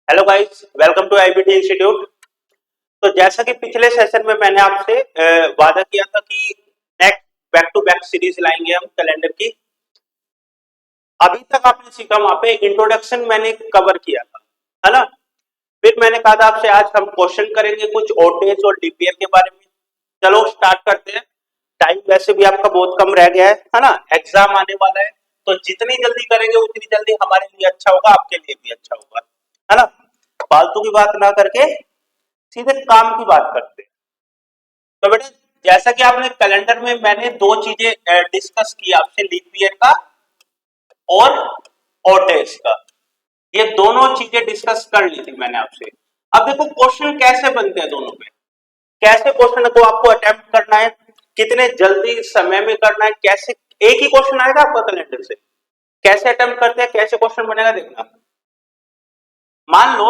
Hello guys, welcome to IBT institute. तो जैसा कि पिछले सेशन में मैंने आपसे वादा किया था कि next back to back series लाएंगे हम कैलेंडर की। अभी तक आपने सीखा, वहां पे इंट्रोडक्शन मैंने कवर किया था, है ना। फिर मैंने कहा था आपसे आज हम क्वेश्चन करेंगे कुछ ओड डेज और लीप ईयर के बारे में। चलो स्टार्ट करते हैं। टाइम वैसे भी आपका बहुत कम रह गया है ना। एग्जाम आने वाला है, तो जितनी जल्दी करेंगे उतनी जल्दी हमारे लिए अच्छा होगा, आपके लिए भी अच्छा होगा, है ना। फालतू की बात ना करके सीधे काम की बात करते हैं। तो बेटा, जैसा कि आपने कैलेंडर में मैंने दो चीजें डिस्कस की आपसे, लीप ईयर का और ऑड डेज का। ये दोनों चीजें डिस्कस कर ली थी मैंने आपसे। अब देखो क्वेश्चन कैसे बनते हैं दोनों पे, कैसे क्वेश्चन को आपको अटेम्प्ट करना है, कितने जल्दी समय में करना है, कैसे एक ही क्वेश्चन आएगा आपका कैलेंडर से, कैसे अटेम्प्ट करते हैं, कैसे क्वेश्चन बनेगा देखना। मान लो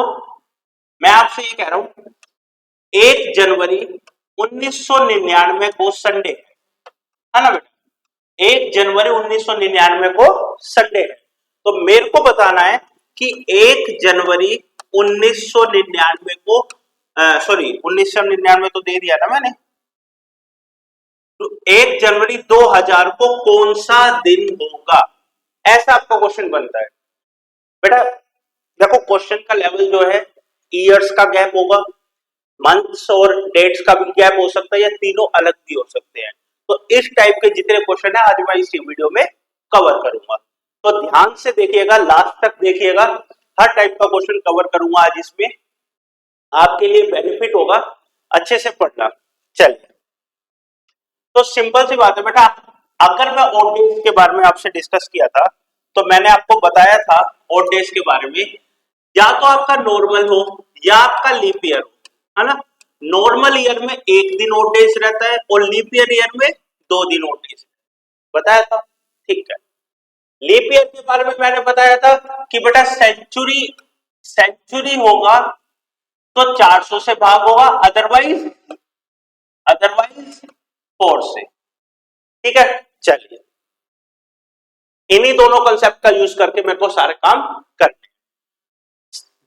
मैं आपसे ये कह रहा हूं 1 जनवरी 1999 को संडे है ना बेटा। 1 जनवरी 1999 को संडे है। तो मेरे को बताना है कि 1 जनवरी 1999 को सॉरी 1999 तो दे दिया ना मैंने। तो 1 जनवरी 2000 को कौन सा दिन होगा, ऐसा आपका क्वेश्चन बनता है बेटा। देखो क्वेश्चन का लेवल जो है, ईयर्स का गैप होगा, मंथ्स और डेट्स का भी गैप हो सकता है, या तीनों अलग भी हो सकते हैं। तो इस टाइप के जितने क्वेश्चन है आज मैं इस वीडियो में कवर करूंगा। तो ध्यान से देखिएगा, लास्ट तक देखिएगा, हर टाइप का क्वेश्चन कवर करूंगा आज इसमें, आपके लिए बेनिफिट होगा, अच्छे से पढ़ना। चलिए, तो सिंपल सी बात है बेटा। अगर मैं ओड डेज के बारे में आपसे डिस्कस किया था, तो मैंने आपको बताया था ओड डेज के बारे में, या तो आपका नॉर्मल हो या आपका लीप ईयर हो, है ना। नॉर्मल ईयर में एक दिन ओड डेज रहता है और लीप ईयर में 2 दिन ओड डेज बताया था, ठीक है। लीप ईयर के बारे में मैंने बताया था कि बेटा सेंचुरी सेंचुरी होगा तो 400 से भाग होगा, अदरवाइज अदरवाइज 4 से, ठीक है। चलिए, इन्हीं दोनों कंसेप्ट का यूज करके मेरे को सारे काम करने।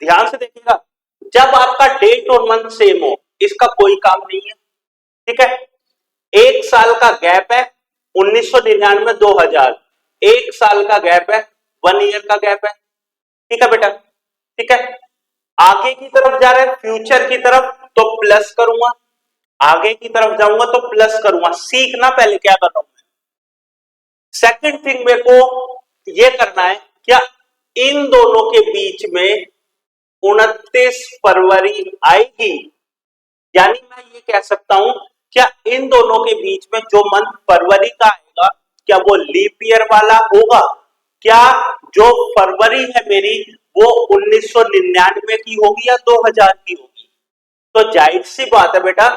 ध्यान से देखिएगा, जब आपका डेट और मंथ सेम हो इसका कोई काम नहीं है, ठीक है। 1 साल का गैप है, 1999 2000, 1 साल का गैप है, 1 ईयर का गैप है, ठीक है बेटा, ठीक है। आगे की तरफ जा रहे हैं, फ्यूचर की तरफ, तो प्लस करूंगा, आगे की तरफ जाऊंगा तो प्लस करूंगा। सीखना पहले क्या कर रहा हूं। सेकंड थिंग मेरे को ये करना है, क्या इन दोनों के बीच में 29 फरवरी आएगी, यानी मैं ये कह सकता हूं क्या इन दोनों के बीच में जो मंथ फरवरी का आएगा क्या वो लीप ईयर वाला होगा, क्या जो फरवरी है मेरी वो 1999 की होगी या 2000 की होगी। तो जाहिर सी बात है बेटा,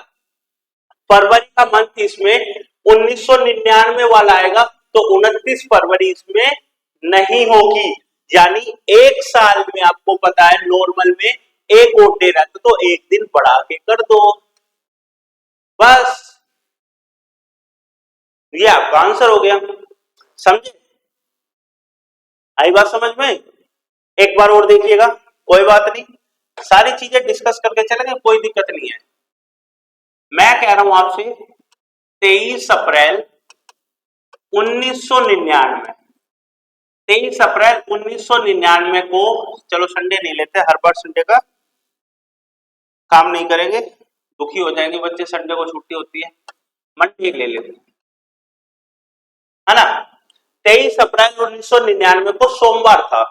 फरवरी का मंथ इसमें 1999 वाला आएगा, तो 29 फरवरी इसमें नहीं होगी। यानी 1 साल में आपको पता है नॉर्मल में एक ओड डे रहता, तो एक दिन बढ़ा के कर दो, बस ये आपका आंसर हो गया। समझे, आई बात समझ में। एक बार और देखिएगा, कोई बात नहीं, सारी चीजें डिस्कस करके चलेंगे, कोई दिक्कत नहीं है। मैं कह रहा हूं आपसे 23 अप्रैल 1999, 23 अप्रैल 1999 को, चलो संडे नहीं लेते, हर बार संडे का काम नहीं करेंगे, दुखी हो जाएंगे बच्चे, संडे को छुट्टी होती है, मंडे ले लेते है ना। 23 अप्रैल 1999 को सोमवार था,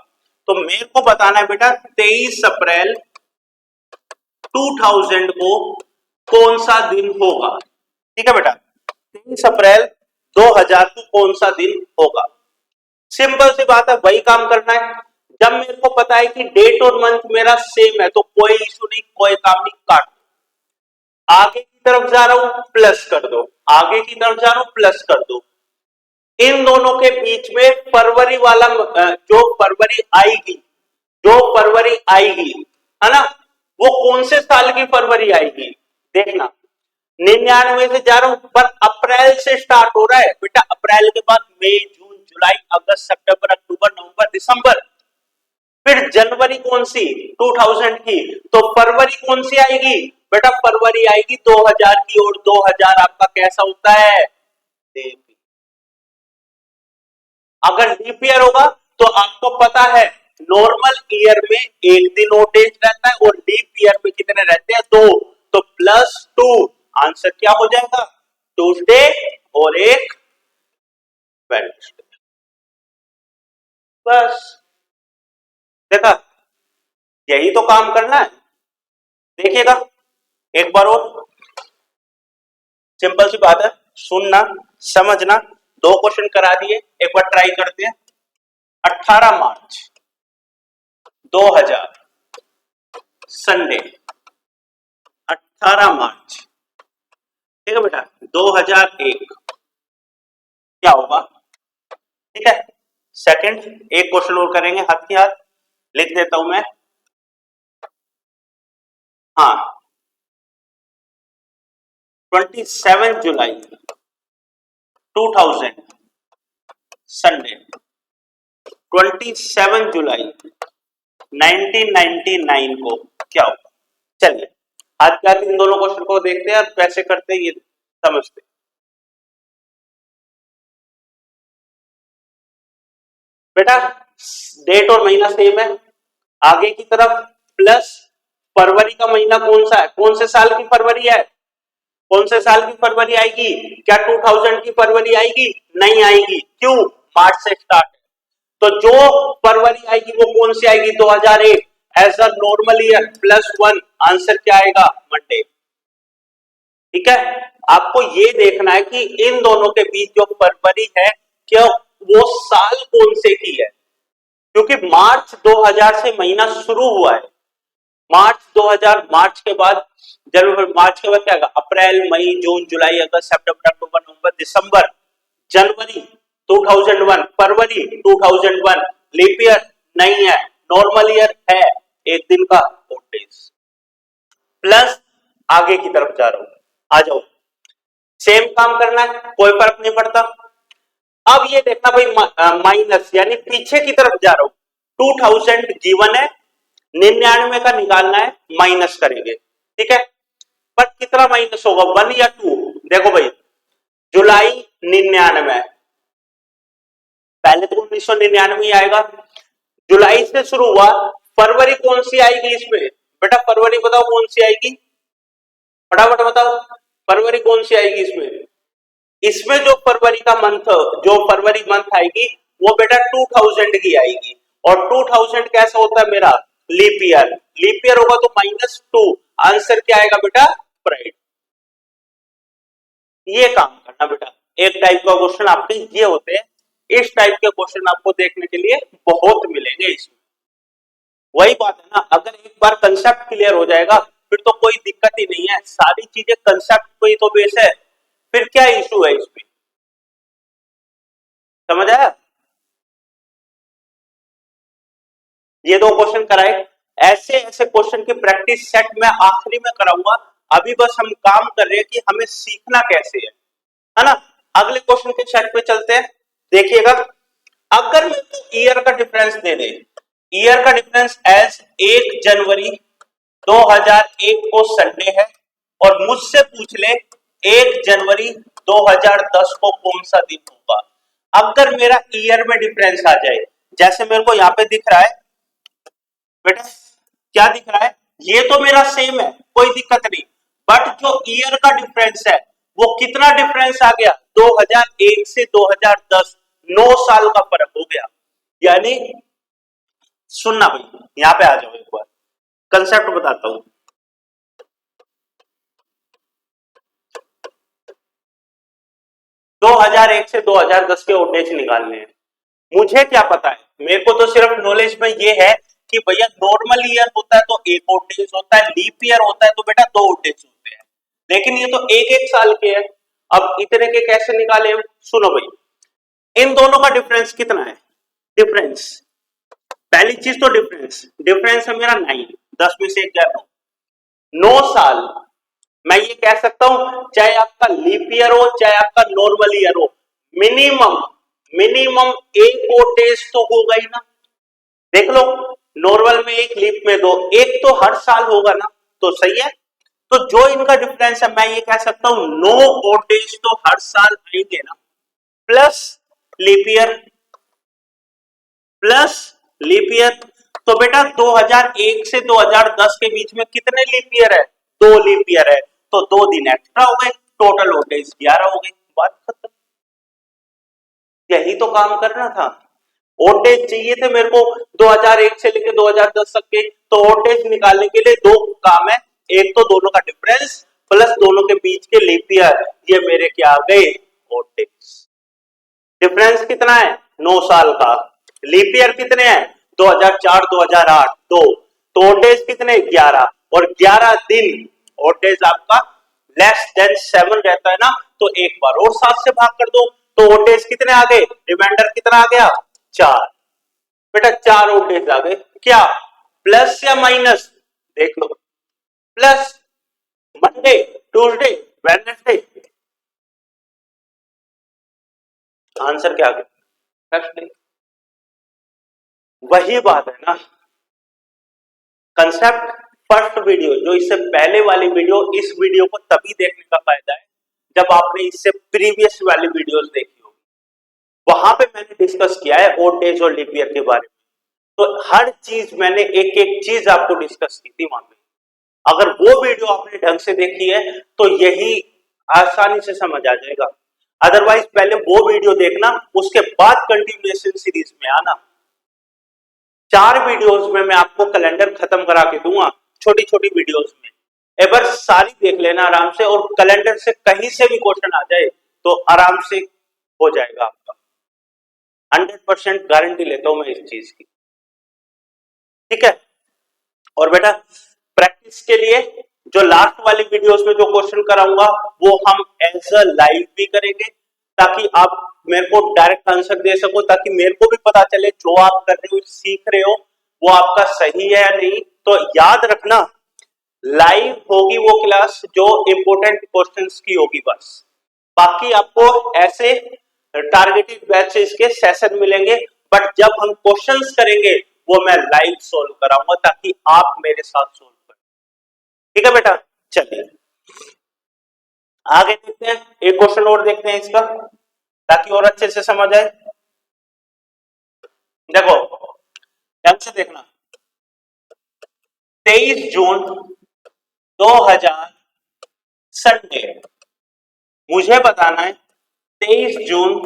तो मेरे को बताना है बेटा 23 अप्रैल 2000 को कौन सा दिन होगा, ठीक है बेटा। 23 अप्रैल 2000 को कौन सा दिन होगा, सिंपल सी बात है, वही काम करना है। जब मेरे को पता है कि डेट और मंथ मेरा सेम है तो कोई इशू नहीं, कोई काम नहीं, काट। आगे की तरफ जा रहा हूं प्लस कर दो, आगे की तरफ जा रहा हूं प्लस कर दो। इन दोनों के बीच में फरवरी वाला जो फरवरी आएगी, जो फरवरी आएगी, है ना, वो कौन से साल की फरवरी आएगी देखना। 99 से जा रहा हूं, पर अप्रैल से स्टार्ट हो रहा है बेटा। अप्रैल के बाद मई, जून, जुलाई, अगस्त, सितंबर, अक्टूबर, नवंबर, दिसंबर, फिर फिर जनवरी कौन सी 2000 की, तो फरवरी कौन सी आएगी बेटा, फरवरी आएगी 2000 की, और 2000 आपका कैसा होता है, अगर लीप ईयर होगा तो आपको पता है नॉर्मल ईयर में एक दिन और डेज रहता है और लीप ईयर में कितने रहते हैं, दो, तो +2, आंसर क्या हो जाएगा, ट्यूसडे और एक वेडनेसडे। बस देखा, यही तो काम करना है। देखिएगा एक बार और, सिंपल सी बात है, सुनना समझना, 2 क्वेश्चन करा दिए, एक बार ट्राई करते हैं। 18 मार्च 2000 संडे, 18 मार्च, ठीक है बेटा, 2001 क्या होगा, ठीक है। सेकंड, एक क्वेश्चन और करेंगे, हाथ की हाथ लिख देता हूं मैं, हाँ 27 जुलाई 2000 संडे, 27 जुलाई 1999 को क्या होगा। चलिए आज क्या इन दोनों क्वेश्चन को देखते हैं और कैसे करते हैं ये समझते हैं। बेटा डेट और महीना सेम है, आगे की तरफ प्लस फरवरी का महीना कौन सा है, कौन से साल की फरवरी है, कौन से साल की फरवरी आएगी, क्या 2000 की फरवरी आएगी, नहीं आएगी, क्यों, मार्च से स्टार्ट है, तो जो फरवरी आएगी वो कौन सी आएगी, 2001 as a normal year +1, answer क्या आएगा, मंडे। ठीक है, आपको ये देखना है कि इन दोनों के बीच जो फरवरी है क्या वो साल कौन से की है, क्योंकि मार्च 2000 से महीना शुरू हुआ है, मार्च 2000, मार्च के बाद जनवरी, मार्च के बाद क्या आएगा, अप्रैल मई जून जुलाई अगस्त सितंबर अक्टूबर नवंबर दिसंबर, जनवरी 2001, फरवरी 2001, लीप ईयर नहीं है, नॉर्मल ईयर है, एक दिन का 4 डेज, प्लस आगे की तरफ जा रहा हूं, आ जाओ, सेम काम करना है, कोई फर्क नहीं पड़ता। अब ये देखना भाई माइनस यानी पीछे की तरफ जा रहा हूं, 2000 गिवन है, 99 का निकालना है, माइनस करेंगे, ठीक है, पर कितना माइनस होगा, 1 या 2, देखो भाई जुलाई 99, पहले तो 1999 ही आएगा, जुलाई से शुरू हुआ, फरवरी कौन सी आएगी इसमें, बेटा फरवरी बताओ कौन सी आएगी, फटाफट बताओ फरवरी कौन सी आएगी इसमें, इसमें जो फरवरी का मंथ, जो फरवरी मंथ आएगी वो बेटा 2000 की आएगी, और 2000 कैसा होता है मेरा, लीप ईयर, लीप ईयर होगा तो -2, आंसर क्या आएगा बेटा, ब्राइट। ये काम करना बेटा, एक टाइप का क्वेश्चन आपके ये होते हैं, इस टाइप के क्वेश्चन आपको देखने के लिए बहुत मिलेंगे इसमें। वही बात है ना, अगर एक बार कंसेप्ट क्लियर हो जाएगा फिर तो कोई दिक्कत ही नहीं है, सारी चीजें कंसेप्ट पे ही तो बेस है, फिर क्या इशू है इसमें, समझ आया। ये 2 क्वेश्चन कराए, ऐसे ऐसे क्वेश्चन की प्रैक्टिस सेट में आखिरी में कराऊंगा, अभी बस हम काम कर रहे हैं कि हमें सीखना कैसे है ना। अगले क्वेश्चन के सेट पे चलते हैं, देखिएगा, अगर मैं तो ईयर का डिफरेंस दे दे, ईयर का डिफरेंस एज 1 जनवरी 2001 को संडे है, और मुझसे पूछ ले 1 जनवरी 2010 को कौन सा दिन होगा, अगर मेरा ईयर में डिफरेंस आ जाए, जैसे मेरे को यहाँ पे दिख रहा है बेटा, क्या दिख रहा है, ये तो मेरा सेम है, कोई दिक्कत नहीं, बट जो ईयर का डिफरेंस है वो कितना डिफरेंस आ गया, 2001 से 2010, 9 साल का फर्क हो गया, यानी सुनना भाई, यहां पे आ जाओ एक बार, कंसेप्ट बताता हूं, दो 2001 से 2010 के ओडेज निकालने हैं, मुझे क्या पता है, मेरे को तो सिर्फ नॉलेज में ये है कि भैया नॉर्मल ईयर होता है तो एक ओडेज होता है, लीप ईयर होता है तो बेटा 2 ओडेज होते हैं, लेकिन ये तो एक एक साल के हैं, अब इतने के कैसे निकाले, सुनो भाई, इन दोनों का डिफरेंस कितना है, डिफरेंस, पहली चीज तो डिफरेंस, डिफरेंस है मेरा 9, 10 में से 11, 9 साल, मैं ये कह सकता हूं चाहे आपका लीप ईयर हो चाहे आपका नॉर्मल ईयर हो, मिनिमम मिनिमम एक और डेज तो होगा ही ना, देख लो नॉर्मल में एक, लीप में दो, एक तो हर साल होगा ना, तो सही है। तो जो इनका डिफरेंस है, मैं ये कह सकता हूं 9 odd days तो हर साल आएंगे ना, plus leap year, plus leap year. तो बेटा 2001 से 2010 के बीच में कितने लीप ईयर है? 2 लीप ईयर है, तो 2 दिन एक्स्ट्रा हो गए, टोटल odd days 11 हो गए, बात खत्म। यही तो काम करना था। odd days चाहिए थे मेरे को 2001 से लेकर 2010 तक के, तो odd days निकालने के लिए दो काम है, एक तो दोनों का डिफरेंस प्लस दोनों के बीच के लीप ईयर, ये मेरे क्या आ गए? odd days। डिफरेंस कितना है? 9 साल का। लीप ईयर कितने हैं? 2004 2008 दो। तो odd days कितने? 11, और 11 दिन odd days आपका लेस देन 7 रहता है ना, तो एक बार और 7 से भाग कर दो, तो odd days कितने आ गए? रिमाइंडर कितना आ गया? 4। बेटा 4 odd days आ गए, क्या प्लस या माइनस? देख लो, plus. Monday, Tuesday, Wednesday, answer क्या आ गया? थर्सडे। वही बात है ना, कंसेप्ट। फर्स्ट वीडियो जो इससे पहले वाली वीडियो, इस वीडियो को तभी देखने का फायदा है जब आपने इससे प्रीवियस वाली वीडियोस देखी हो, वहां पे मैंने डिस्कस किया है odd days और लीप ईयर के बारे में। तो हर चीज मैंने एक एक चीज आपको डिस्कस की थी वहां पे। अगर वो वीडियो आपने ढंग से देखी है तो यही आसानी से समझ आ जाएगा। अदरवाइज पहले वो वीडियो देखना, उसके बाद कंटिन्यूएशन सीरीज में आना। 4 वीडियोस में मैं आपको कैलेंडर खत्म करा के दूंगा, छोटी छोटी वीडियोस में। एक बार सारी देख लेना आराम से, और कैलेंडर से कहीं से भी क्वेश्चन आ जाए तो आराम से हो जाएगा आपका। 100% गारंटी लेता हूं मैं इस चीज की, ठीक है। और बेटा प्रैक्टिस के लिए जो लास्ट वाली वीडियोस में जो क्वेश्चन कराऊंगा वो हम एज अ लाइव भी करेंगे, ताकि आप मेरे को डायरेक्ट आंसर दे सको, ताकि मेरे को भी पता चले जो आप कर रहे हो, सीख रहे हो, वो आपका सही है या नहीं। तो याद रखना, लाइव होगी वो क्लास जो इंपोर्टेंट क्वेश्चंस की होगी बस। बाकी आपको ऐसे टारगेटेड बैचेस के सेशन मिलेंगे, बट जब हम क्वेश्चंस करेंगे वो मैं लाइव सोल्व कराऊंगा, ताकि आप मेरे साथ सोल्व करें, ठीक है बेटा। चलिए आगे देखते हैं, एक क्वेश्चन और देखते हैं इसका, ताकि और अच्छे से समझ आए। देखो ध्यान से देखना, 23 जून 2000 संडे, मुझे बताना है 23 जून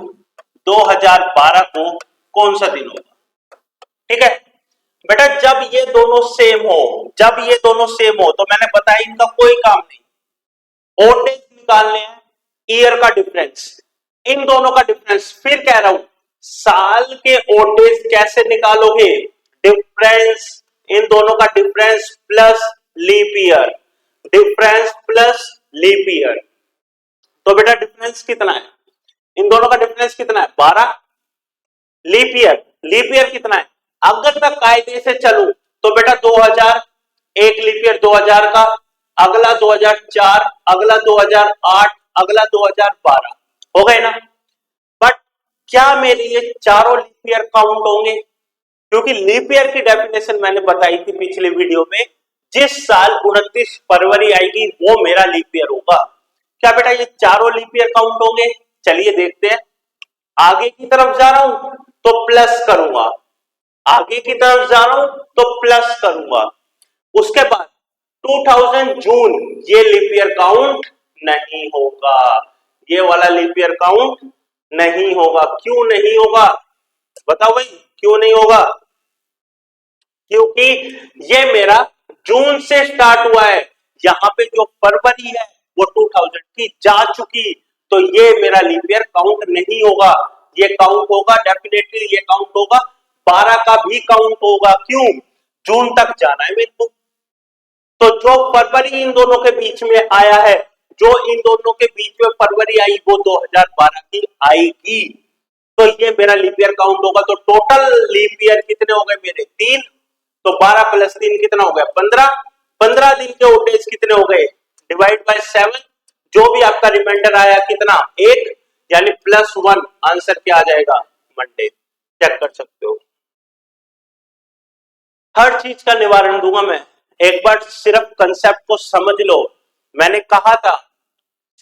2012 को कौन सा दिन होगा, ठीक है बेटा। जब ये दोनों सेम हो, जब ये दोनों सेम हो, तो मैंने बताया इनका कोई काम नहीं, odd days निकालने हैं, ईयर का डिफरेंस, इन दोनों का डिफरेंस। फिर कह रहा हूं साल के odd days कैसे निकालोगे? डिफरेंस, इन दोनों का difference plus leap year, difference plus leap year. तो बेटा डिफरेंस कितना है? इन दोनों का डिफरेंस कितना है? 12। लीप ईयर, लीप ईयर कितना है? अगर मैं कायदे से चलूं तो बेटा 2000, एक लीप ईयर 2000 का, अगला 2004, अगला 2008, अगला 2012, हो गए ना। बट क्या मेरे ये चारों लीप ईयर काउंट होंगे? क्योंकि लीप ईयर की डेफिनेशन मैंने बताई थी पिछले वीडियो में, जिस साल 29 फरवरी आएगी वो मेरा लीप ईयर होगा। क्या बेटा ये चारों लीप ईयर काउंट होंगे? चलिए देखते हैं। आगे की तरफ जा रहा हूं तो प्लस करूंगा, आगे की तरफ जा रहा हूं तो प्लस करूंगा। उसके बाद 2000 जून ये लीप ईयर काउंट नहीं होगा, ये वाला लीप ईयर काउंट नहीं होगा। क्यों नहीं होगा बताओ भाई, क्यों नहीं होगा? क्योंकि ये मेरा जून से स्टार्ट हुआ है, यहां पे जो फरवरी है वो 2000 की जा चुकी, तो ये मेरा लीप ईयर काउंट नहीं होगा। ये काउंट होगा डेफिनेटली, ये काउंट होगा, 12 का भी काउंट होगा। क्यों? जून तक जाना है मेरे को। तो जो फरवरी इन दोनों के बीच में आया है, जो इन दोनों के बीच में फरवरी आई वो 2012 की आएगी, तो ये मेरा लीप ईयर काउंट होगा। तो टोटल लीप ईयर कितने हो गए मेरे? 3। तो 12 प्लस 3 कितना हो गया? 15। 15 दिन के odd days कितने हो गए? डिवाइड बाय 7, जो भी आपका रिमाइंडर आया कितना? 1, यानी +1। आंसर क्या आ जाएगा? मंडे। चेक कर सकते हो। हर चीज का निवारण दूंगा मैं। एक बार सिर्फ कंसेप्ट को समझ लो। मैंने कहा था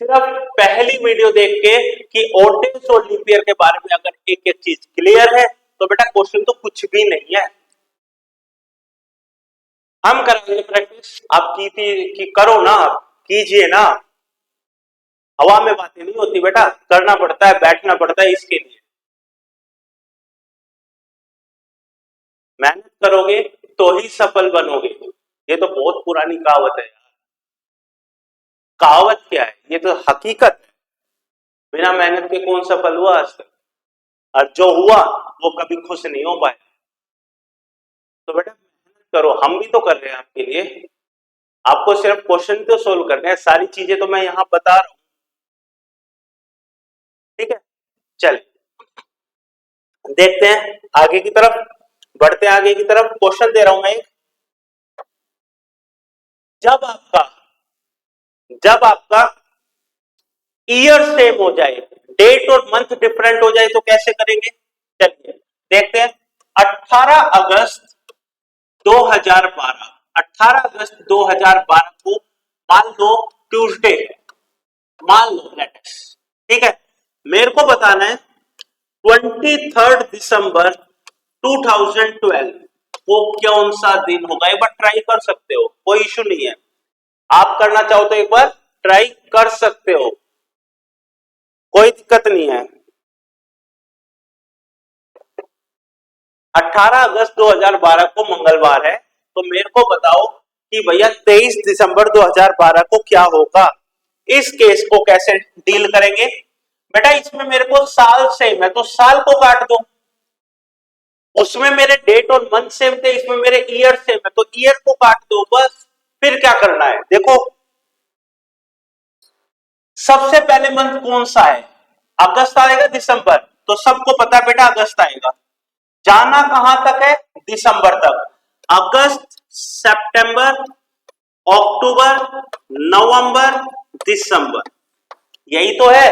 सिर्फ पहली वीडियो देख के कि ओड डेज और लीप ईयर के बारे में अगर एक एक चीज क्लियर है तो बेटा क्वेश्चन तो कुछ भी नहीं है। हम करेंगे प्रैक्टिस, आप की थी कि करो ना, आप कीजिए ना। हवा में बातें नहीं होती बेटा, करना पड़ता है, बैठना पड़ता है इसके लिए। मेहनत करोगे तो ही सफल बनोगे। ये तो बहुत पुरानी कहावत है यार। कहावत क्या है, ये तो हकीकत है। बिना मेहनत के कौन सफल हुआ आज तक, और जो हुआ वो कभी खुश नहीं हो पाया। तो बेटा मेहनत करो, हम भी तो कर रहे हैं आपके लिए। आपको सिर्फ क्वेश्चन तो सोल्व करने हैं, सारी चीजें तो मैं यहां बता रहा हूं। ठीक है, चल देखते हैं आगे की तरफ, बढ़ते हैं आगे की तरफ। क्वेश्चन दे रहा हूं मैं एक। जब आपका जब आपका ईयर सेम हो जाए, डेट और मंथ डिफरेंट हो जाए तो कैसे करेंगे, चलिए देखते हैं। 18 अगस्त 2012, 18 अगस्त 2012 को मान लो ट्यूसडे, मान लो लेट्स, ठीक है। मेरे को बताना है 23 दिसंबर 2012 वो कौन सा दिन होगा। एक बार ट्राई कर सकते हो, कोई इशू नहीं है। आप करना चाहो तो एक बार ट्राई कर सकते हो, कोई दिक्कत नहीं है। 18 अगस्त 2012 को मंगलवार है, तो मेरे को बताओ कि भैया 23 दिसंबर 2012 को क्या होगा। इस केस को कैसे डील करेंगे बेटा, इसमें मेरे को साल सेम है तो साल को काट दो। उसमें मेरे डेट और मंथ सेम थे, इसमें मेरे ईयर सेम है तो ईयर को काट दो बस। फिर क्या करना है देखो, सबसे पहले मंथ कौन सा है, अगस्त आएगा दिसंबर, तो सबको पता है बेटा अगस्त आएगा। जाना कहां तक है, दिसंबर तक। अगस्त, सितंबर, अक्टूबर, नवंबर, दिसंबर, यही तो है।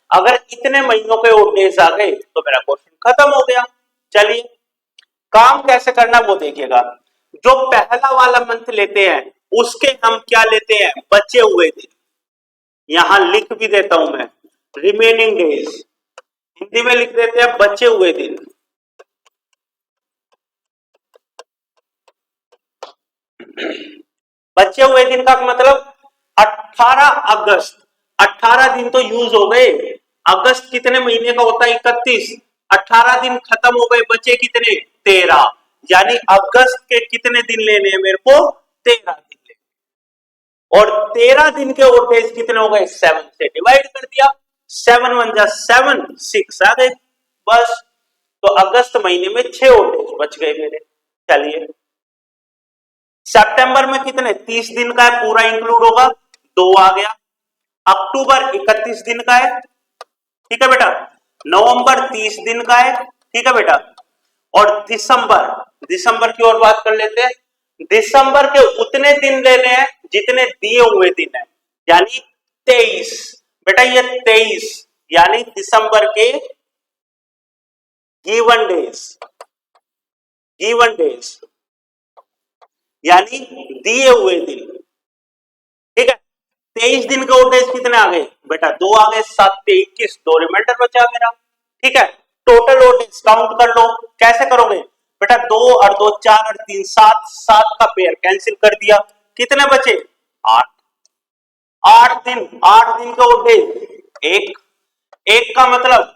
अगर इतने महीनों के ओड डेज आ गए तो मेरा क्वेश्चन खत्म हो गया। चलिए काम कैसे करना वो देखिएगा। जो पहला वाला मंथ लेते हैं उसके हम क्या लेते हैं, बचे हुए दिन। यहां लिख भी देता हूं मैं, रिमेनिंग डेज, हिंदी में लिख देते हैं बचे हुए दिन। बचे हुए दिन का मतलब 18 अगस्त, 18 दिन तो यूज हो गए। अगस्त कितने महीने का होता है, 31। 18 दिन खत्म हो गए, बचे कितने, 13। यानी अगस्त के कितने दिन लेने हैं मेरे को, 13 दिन लेने। और 13 दिन के ओड डेज कितने हो गए, 7 से डिवाइड कर दिया। 7 1 जा 7, 6 आ गए बस। तो अगस्त महीने में 6 ओड डेज बच गए मेरे। चलिए सितंबर में कितने, 30 दिन का है, पूरा इंक्लूड होगा, 2 आ गया। अक्टूबर 31 दिन का है, ठीक है बेटा। नवंबर 30 दिन का है, ठीक है बेटा। और दिसंबर, दिसंबर की ओर बात कर लेते हैं। दिसंबर के उतने दिन लेने हैं जितने दिए हुए दिन है, यानी 23 बेटा, ये 23 यानी दिसंबर के गिवन डेज, गिवन डेज यानी दिए हुए दिन, ठीक है। 23 दिन के ओड डेज कितने आ गए बेटा, 2 आ गए, 7 पे 21, 2 रिमाइंडर बचा मेरा, ठीक है। टोटल ओड डेज काउंट कर लो, कैसे करोगे बेटा, 2 और 2 4 और 3 7, 7 का पेयर कैंसिल कर दिया, कितने बचे 8। 8 दिन, 8 दिन के ओड डेज, एक एक का मतलब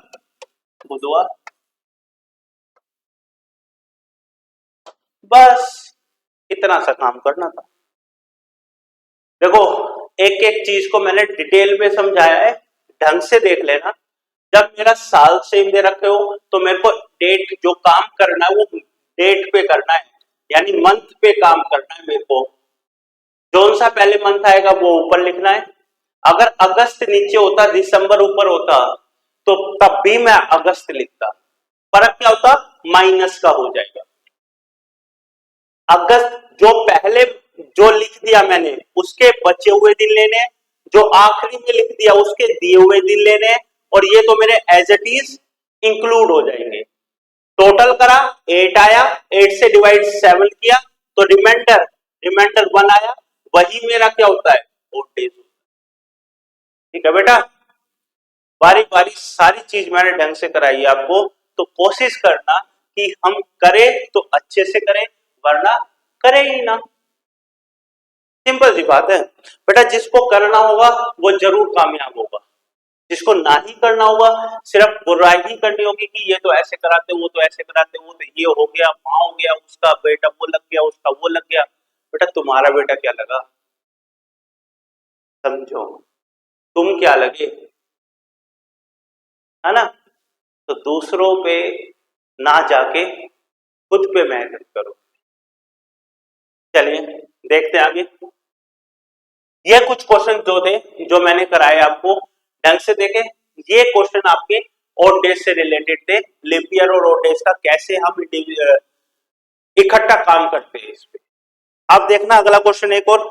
बुधवार, बस इतना सा काम करना था। देखो एक एक चीज को मैंने डिटेल में समझाया है, ढंग से देख लेना। जब मेरा साल सेम दे रखे हो तो मेरे को डेट, जो काम करना है वो डेट पे करना है, यानी मंथ पे काम करना है मेरे को। कौन सा पहले मंथ आएगा वो ऊपर लिखना है। अगर अगस्त नीचे होता, दिसंबर ऊपर होता, तो तब भी मैं अगस्त लिखता। फर्क क्या होता, माइनस का हो जाएगा। अगस्त जो पहले जो लिख दिया मैंने उसके बचे हुए दिन लेने हैं, जो आखिरी में लिख दिया उसके दिए हुए दिन लेने हैं, और ये तो मेरे एज इट इज इंक्लूड हो जाएंगे। टोटल करा 8 आया, 8 से डिवाइड 7 किया, तो रिमाइंडर रिमाइंडर 1 आया, वही मेरा क्या होता है, ओड डेज। ठीक है बेटा, बारी बारी सारी चीज मैंने ढंग से कराई है आपको, तो कोशिश करना कि हम करें तो अच्छे से करें, वरना करें ही ना। सिंपल सी बात है बेटा, जिसको करना होगा वो जरूर कामयाब होगा, जिसको ना ही करना होगा, सिर्फ बुराई ही करनी होगी कि ये तो ऐसे कराते, वो तो ऐसे कराते, वो तो ये हो गया, वहां हो गया, उसका बेटा वो लग गया, उसका वो लग गया। बेटा तुम्हारा बेटा क्या लगा, समझो, तुम क्या लगे, है ना। तो दूसरों पे ना जाके खुद पे मेहनत करो। चलिए देखते हैं आगे। ये कुछ क्वेश्चन जो थे, जो मैंने कराए आपको, ढंग से देखें। ये क्वेश्चन आपके ऑड डेज से रिलेटेड थे, लीप ईयर और ऑड डेज का कैसे हम इकट्ठा काम करते हैं इस पे। अब देखना अगला क्वेश्चन एक और,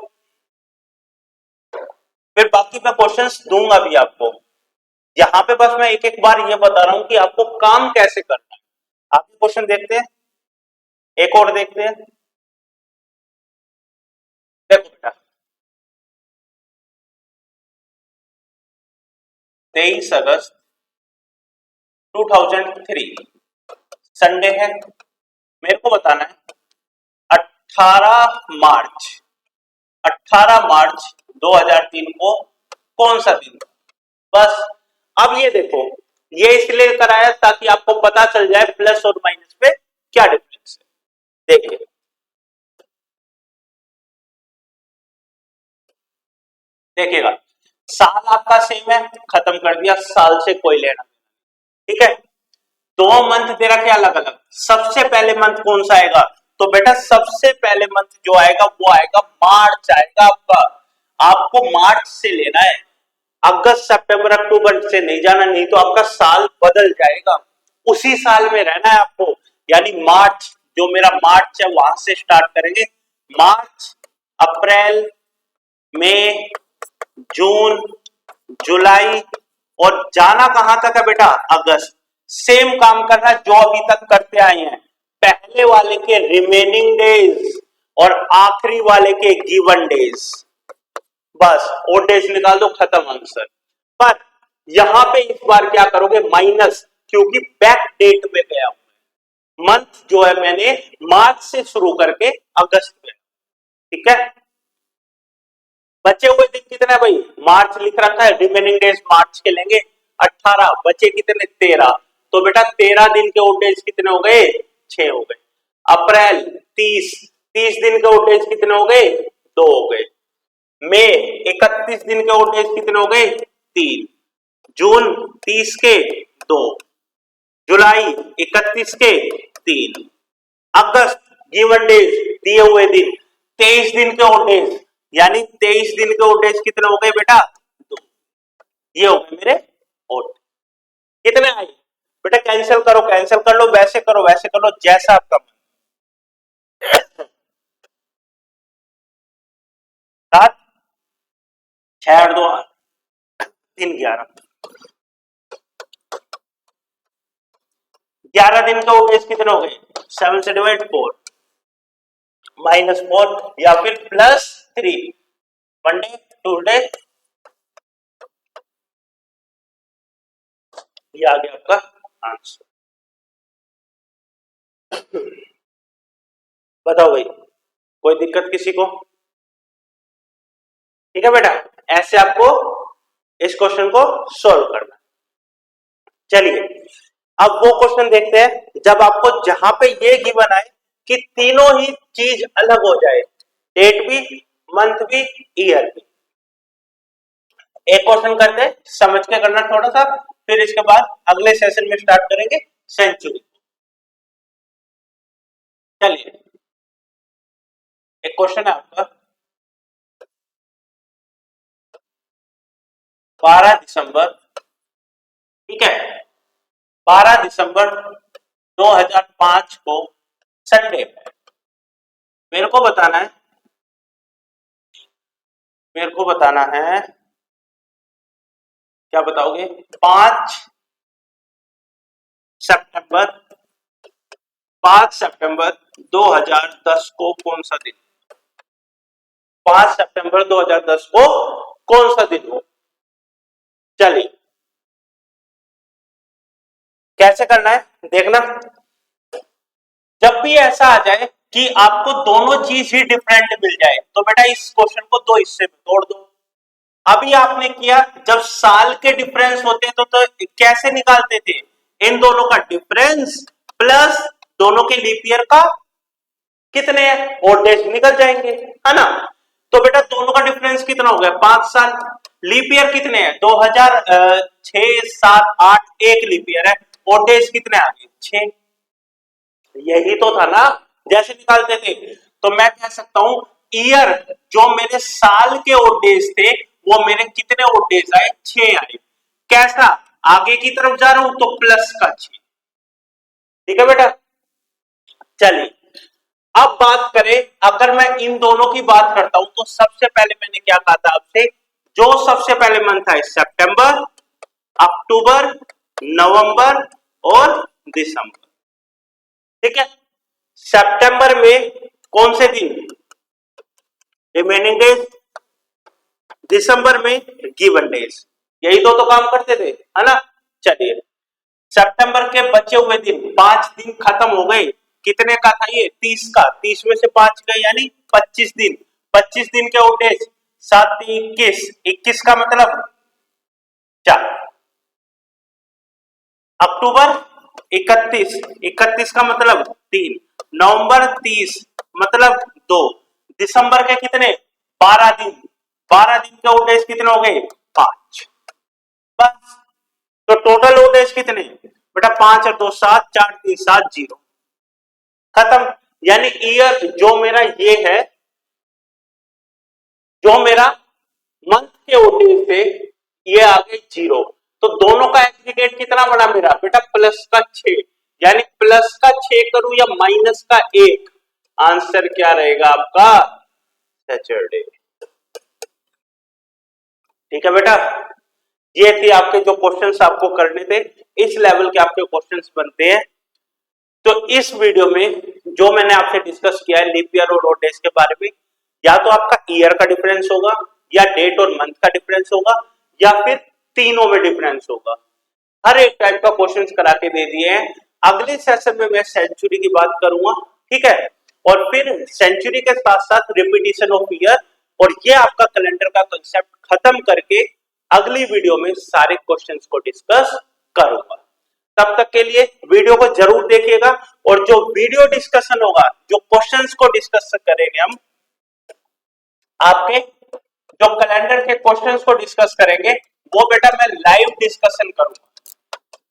फिर बाकी मैं क्वेश्चंस दूंगा भी आपको। यहां पे बस मैं एक एक बार ये बता रहा हूं कि आपको काम कैसे करना है। आगे क्वेश्चन देखते हैं, एक और देखते हैं। देखो बेटा, 23 अगस्त 2003 संडे है। मेरे को बताना है 18 मार्च 18 मार्च 2003 को कौन सा दिन था, बस। अब ये देखो, ये इसलिए कराया ताकि आपको पता चल जाए प्लस और माइनस पे क्या डिफरेंस है। देखिए देखिएगा, साल आपका सेम है, खत्म कर दिया, साल से कोई लेना, ठीक है। दो मंथ तेरा क्या अलग अलग, सबसे पहले मंथ कौन सा आएगा, तो बेटा सबसे पहले मंथ जो आएगा वो आएगा मार्च आएगा आपका। आपको मार्च से लेना है, अगस्त सितंबर अक्टूबर से नहीं जाना, नहीं तो आपका साल बदल जाएगा। उसी साल में रहना है आपको, यानी मार्च, जो मेरा मार्च है वहां से स्टार्ट करेंगे। मार्च, अप्रैल, मई, जून, जुलाई, और जाना कहां तक है बेटा, अगस्त। सेम काम करना जो अभी तक करते आए हैं, पहले वाले के रिमेनिंग डेज और आखिरी वाले के गिवन डेज, बस ओड डेज निकाल दो, खत्म आंसर। पर यहां पे इस बार क्या करोगे, माइनस, क्योंकि बैक डेट में गया हूं, मंथ जो है मैंने मार्च से शुरू करके अगस्त में, ठीक है। बचे हुए दिन कितने हैं भाई, मार्च लिख रखा है, रिमेनिंग डेज मार्च के लेंगे 18, बचे कितने 13, तो बेटा 13 दिन के ओड डेज कितने हो गए, 6 हो गए। अप्रैल 30, 30 दिन के ओड डेज कितने हो गए, 2 हो गए। मई 31 दिन के ओड डेज कितने हो गए, 3। जून 30 के 2, जुलाई 31 के 3, अगस्त गिवन डेज दिए हुए दिन 23 दिन के ओड डेज, यानी 23 दिन के ओड डेज कितने हो गए बेटा, 2। ये हो गए मेरे ओड। कितने आए बेटा, कैंसिल करो, कैंसिल कर लो, वैसे करो वैसे कर लो, जैसा आपका मन। 7, 6 और 2 3, 11, 11 दिन के ओड डेज कितने हो गए, 7 से डिवाइड 4, -4 या फिर +3, मंडे, ट्यूसडे, ये आ गया आपका आंसर। बताओ भाई, कोई दिक्कत किसी को, ठीक है बेटा। ऐसे आपको इस क्वेश्चन को सॉल्व करना। चलिए अब वो क्वेश्चन देखते हैं जब आपको जहां पे ये गिवन आए कि तीनों ही चीज अलग हो जाए, डेट भी, मंथ भी, ईयर भी। एक क्वेश्चन करते हैं, समझ के करना थोड़ा सा, फिर इसके बाद अगले सेशन में स्टार्ट करेंगे सेंचुरी। चलिए एक क्वेश्चन है आपका, 12 दिसंबर, ठीक है, 12 दिसंबर 2005 को संडे है। मेरे को बताना है, मेरे को बताना है, क्या बताओगे, 5 सितंबर 5 सितंबर 2010 को कौन सा दिन? 5 सितंबर 2010 को कौन सा दिन हो? चलिए कैसे करना है देखना। जब भी ऐसा आ जाए कि आपको दोनों चीज ही डिफरेंट मिल जाए तो बेटा इस क्वेश्चन को दो हिस्से में तोड़ दो। अभी आपने किया, जब साल के डिफरेंस होते तो कैसे निकालते थे? इन दोनों का डिफरेंस प्लस दोनों के लीप ईयर का कितने हैं और डेज निकल जाएंगे, है ना। तो बेटा दोनों का डिफरेंस कितना हो गया? 5 साल। लीप ईयर कितने हैं? 2006, 7, 8 एक लीप ईयर है और डेज कितने आ गए? 6। यही तो था ना जैसे निकालते थे। तो मैं कह सकता हूं ईयर जो मेरे साल के ओड डेज थे वो मेरे कितने ओड डेज आए? 6 आए। कैसा? आगे की तरफ जा रहा हूं तो प्लस का 6। ठीक है बेटा। चलिए अब बात करें, अगर मैं इन दोनों की बात करता हूं तो सबसे पहले मैंने क्या कहा था आपसे? जो सबसे पहले मंथ है सितंबर, अक्टूबर, नवंबर और दिसंबर। ठीक है। सितंबर में कौन से दिन? Remaining days. दिसंबर में गिवन डेज। यही दो तो काम करते थे, है ना। चलिए सितंबर के बचे हुए दिन 5 दिन खत्म हो गए। कितने का था ये? 30 का। 30 में से 5 गए यानी 25 दिन। 25 दिन के ओड डेज 7 3 21। 21 का मतलब 4। अक्टूबर 31। 31 का मतलब 3। नवंबर 30 मतलब 2। दिसंबर के कितने? 12 दिन। 12 दिन के ओड डेज कितने हो गए? 5। बस। तो टोटल ओड डेज कितने? बेटा 5 और 2 7, 4 3 7 0। खत्म। यानी ईयर जो मेरा ये है, जो मेरा मंथ के ओड डेज थे ये आ गए 0। तो दोनों का एग्रीगेट कितना बना मेरा? बेटा प्लस का 6। यानी प्लस का 6 करूं या माइनस का 1? आंसर क्या रहेगा आपका? सैटरडे। ठीक है बेटा। ये थे आपके जो क्वेश्चंस आपको करने थे, इस लेवल के आपके क्वेश्चंस बनते हैं। तो इस वीडियो में जो मैंने आपसे डिस्कस किया है लीप ईयर और ओड डेज के बारे में, या तो आपका ईयर का डिफरेंस होगा, या डेट और मंथ का डिफरेंस होगा, या फिर तीनों में डिफरेंस होगा। हर एक टाइप का क्वेश्चंस करा के दे दिए हैं। अगले सेशन में मैं सेंचुरी की बात करूंगा, ठीक है। और फिर सेंचुरी के साथ साथ रिपीटिशन ऑफ ईयर, और ये आपका कैलेंडर का कंसेप्ट खत्म करके अगली वीडियो में सारे क्वेश्चंस को डिस्कस करूंगा। तब तक के लिए वीडियो को जरूर देखिएगा, और जो वीडियो डिस्कशन होगा, जो क्वेश्चंस को डिस्कस करेंगे हम, आपके जो कैलेंडर के क्वेश्चंस को डिस्कस करेंगे वो बेटा मैं लाइव डिस्कशन करूंगा,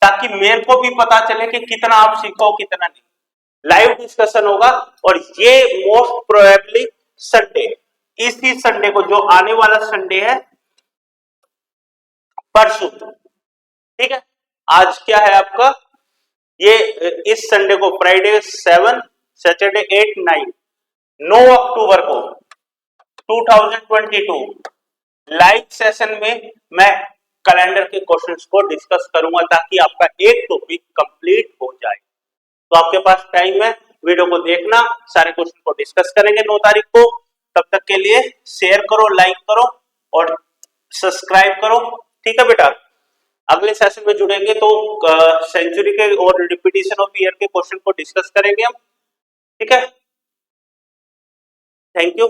ताकि मेरे को भी पता चले कि कितना आप सीखो कितना नहीं। लाइव डिस्कशन होगा, और ये मोस्ट प्रोबेबली संडे, इसी संडे को, जो आने वाला संडे है परसों, ठीक है। आज क्या है आपका? ये इस संडे को फ्राइडे 7, सैटरडे 8 9, 9 अक्टूबर को 2022 लाइव सेशन में मैं कैलेंडर के क्वेश्चंस को डिस्कस करूंगा, ताकि आपका एक टॉपिक कंप्लीट हो जाए। तो आपके पास टाइम है, वीडियो को देखना, सारे क्वेश्चन को डिस्कस करेंगे 9 तारीख को। तब तक के लिए शेयर करो, लाइक करो और सब्सक्राइब करो, ठीक है बेटा। अगले सेशन में जुड़ेंगे तो सेंचुरी के और रिपीटिशन ऑफ ईयर के क्वेश्चन को डिस्कस करेंगे हम, ठीक है। Thank you.